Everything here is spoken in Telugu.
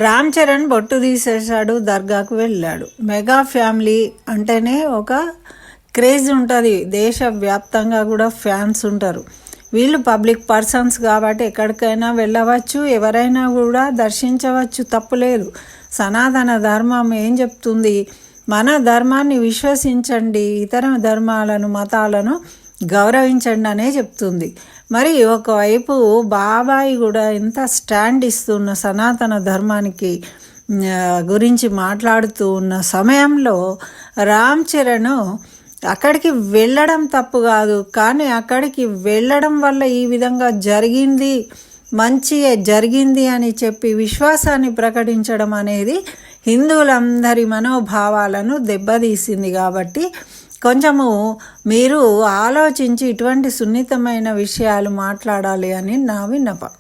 రామ్ చరణ్ బొట్టు తీసేశాడు, దర్గాకు వెళ్ళాడు. మెగా ఫ్యామిలీ అంటేనే ఒక క్రేజ్ ఉంటుంది, దేశవ్యాప్తంగా కూడా ఫ్యాన్స్ ఉంటారు. వీళ్ళు పబ్లిక్ పర్సన్స్ కాబట్టి ఎక్కడికైనా వెళ్ళవచ్చు, ఎవరైనా కూడా దర్శించవచ్చు, తప్పులేదు. సనాతన ధర్మం ఏం చెప్తుంది? మన ధర్మాన్ని విశ్వసించండి, ఇతర ధర్మాలను మతాలను గౌరవించండి అనే చెప్తుంది. మరి ఒకవైపు బాబాయి కూడా ఎంత స్టాండ్ ఇస్తున్న సనాతన ధర్మానికి గురించి మాట్లాడుతూ ఉన్న సమయంలో రామ్ చరణ్ అక్కడికి వెళ్ళడం తప్పు కాదు, కానీ అక్కడికి వెళ్ళడం వల్ల ఈ విధంగా జరిగింది, మంచి జరిగింది అని చెప్పి విశ్వాసాన్ని ప్రకటించడం అనేది హిందువులందరి మనోభావాలను దెబ్బతీసింది. కాబట్టి కొంచెము మీరు ఆలోచించి ఇటువంటి సున్నితమైన విషయాలు మాట్లాడాలి అని నా విన్నపం.